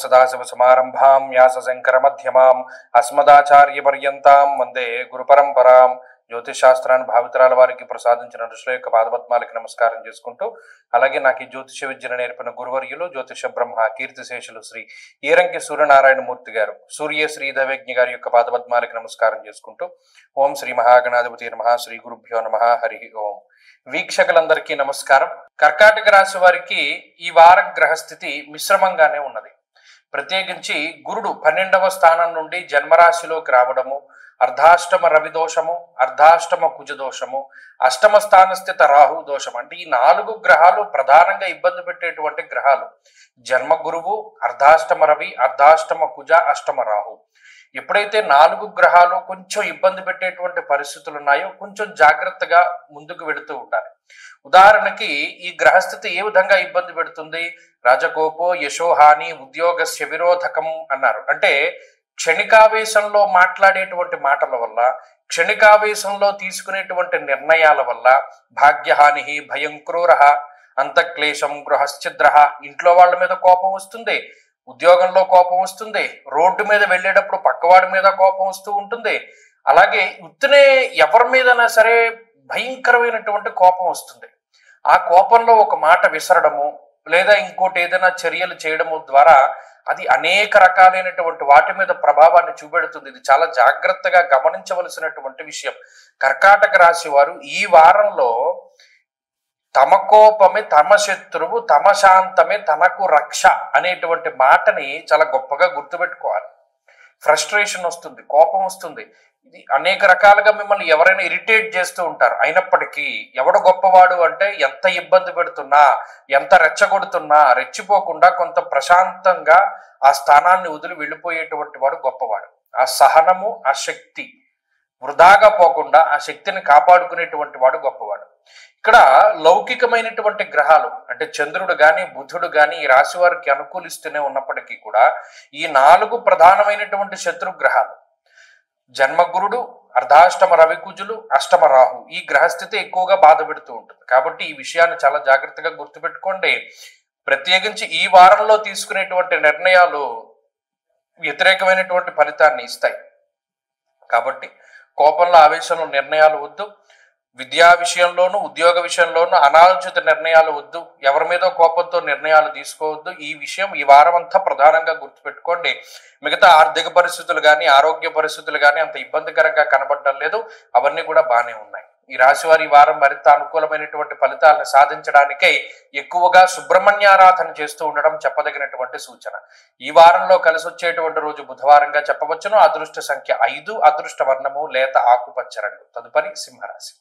సదాశివసమారంభాం వ్యాసశంకరమధ్యమాం అస్మదాచార్యపర్యంతాం వందే గురుపరంపరాం. జ్యోతిషాస్త్రాన్ని భావితరాల వారికి ప్రసాదించిన ఋషుల యొక్క పాదపద్మాలకి నమస్కారం చేసుకుంటూ, అలాగే నాకు ఈ జ్యోతిష విద్యను నేర్పిన గురువర్యులు జ్యోతిష బ్రహ్మ కీర్తిశేషులు శ్రీ ఈరంకి సూర్యనారాయణమూర్తి గారు, సూర్య శ్రీధవేజ్ఞ గారి యొక్క పాదపద్మాలకి నమస్కారం చేసుకుంటూ, ఓం శ్రీ మహాగణాధిపతి నమః, శ్రీ గురుభ్యో నమః, హరి ఓం. వీక్షకులందరికీ నమస్కారం. కర్కాటక రాశి వారికి ఈ వార గ్రహస్థితి మిశ్రమంగానే ఉన్నది. ప్రత్యేకించి గురుడు 12వ స్థానం నుండి జన్మరాశిలోకి రావడము, అర్ధాష్టమ రవి దోషము, అర్ధాష్టమ కుజ దోషము, అష్టమ స్థాన స్థిత రాహు దోషం, అంటే ఈ 4 గ్రహాలు ప్రధానంగా ఇబ్బంది పెట్టేటువంటి గ్రహాలు. జన్మ గురువు, అర్ధాష్టమ రవి, అర్ధాష్టమ కుజ, అష్టమ రాహు. ఎప్పుడైతే 4 గ్రహాలు కొంచెం ఇబ్బంది పెట్టేటువంటి పరిస్థితులు ఉన్నాయో కొంచెం జాగ్రత్తగా ముందుకు వెళుతూ ఉండాలి. ఉదాహరణకి ఈ గ్రహస్థితి ఏ విధంగా ఇబ్బంది పెడుతుంది? రాజకోపో యశోహాని ఉద్యోగస్య విరోధకం అన్నారు. అంటే క్షణికావేశంలో మాట్లాడేటువంటి మాటల వల్ల, క్షణికావేశంలో తీసుకునేటువంటి నిర్ణయాల వల్ల భాగ్యహాని, భయం క్రూర, అంతఃక్లేశం, గృహశ్చిద్ర, ఇంట్లో వాళ్ళ మీద కోపం వస్తుంది, ఉద్యోగంలో కోపం వస్తుంది, రోడ్డు మీద వెళ్ళేటప్పుడు పక్కవాడి మీద కోపం వస్తూ ఉంటుంది. అలాగే ఉత్తనే ఎవరి మీదైనా సరే భయంకరమైనటువంటి కోపం వస్తుంది. ఆ కోపంలో ఒక మాట విసరడము లేదా ఇంకోటి ఏదైనా చర్యలు చేయడము ద్వారా అది అనేక రకాలైనటువంటి వాటి మీద ప్రభావాన్ని చూపెడుతుంది. ఇది చాలా జాగ్రత్తగా గమనించవలసినటువంటి విషయం. కర్కాటక రాశి వారు ఈ వారంలో తమ కోపమే తమ శత్రువు, తమ శాంతమే తనకు రక్ష అనేటువంటి మాటని చాలా గొప్పగా గుర్తుపెట్టుకోవాలి. ఫ్రస్ట్రేషన్ వస్తుంది, కోపం వస్తుంది. ఇది అనేక రకాలుగా మిమ్మల్ని ఎవరైనా ఇరిటేట్ చేస్తూ ఉంటారు. అయినప్పటికీ ఎవడు గొప్పవాడు అంటే ఎంత ఇబ్బంది పెడుతున్నా, ఎంత రెచ్చగొడుతున్నా రెచ్చిపోకుండా కొంత ప్రశాంతంగా ఆ స్థానాన్ని వదిలి వెళ్ళిపోయేటువంటి వాడు గొప్పవాడు. ఆ సహనము, ఆ శక్తి వృధాగా పోకుండా ఆ శక్తిని కాపాడుకునేటువంటి వాడు గొప్పవాడు. ఇక్కడ లౌకికమైనటువంటి గ్రహాలు అంటే చంద్రుడు గాని బుధుడు గాని ఈ రాశి వారికి అనుకూలిస్తూనే ఉన్నప్పటికీ కూడా ఈ 4 ప్రధానమైనటువంటి శత్రు గ్రహాలు జన్మగురుడు, అర్ధాష్టమ రవికుజులు, అష్టమ రాహు, ఈ గ్రహస్థితి ఎక్కువగా బాధ పెడుతూ ఉంటుంది. కాబట్టి ఈ విషయాన్ని చాలా జాగ్రత్తగా గుర్తుపెట్టుకోండి. ప్రత్యేకించి ఈ వారంలో తీసుకునేటువంటి నిర్ణయాలు వ్యతిరేకమైనటువంటి ఫలితాన్ని ఇస్తాయి. కాబట్టి కోపంలో ఆవేశంలో నిర్ణయాలు వద్దు. విద్యా విషయంలోనూ ఉద్యోగ విషయంలోనూ అనాలోచిత నిర్ణయాలు వద్దు. ఎవరి మీద కోపంతో నిర్ణయాలు తీసుకోవద్దు. ఈ విషయం ఈ వారం అంతా ప్రధానంగా గుర్తుపెట్టుకోండి. మిగతా ఆర్థిక పరిస్థితులు కానీ ఆరోగ్య పరిస్థితులు కానీ అంత ఇబ్బందికరంగా కనబడడం లేదు. అవన్నీ కూడా బాగానే ఉన్నాయి. ఈ రాశి వారి ఈ వారం మరింత అనుకూలమైనటువంటి ఫలితాలను సాధించడానికై ఎక్కువగా సుబ్రహ్మణ్యారాధన చేస్తూ ఉండడం చెప్పదగినటువంటి సూచన. ఈ వారంలో కలిసి వచ్చేటువంటి రోజు బుధవారంగా చెప్పవచ్చును. అదృష్ట సంఖ్య 5, అదృష్ట వర్ణము లేత ఆకుపచ్చ రంగు. తదుపరి సింహరాశి.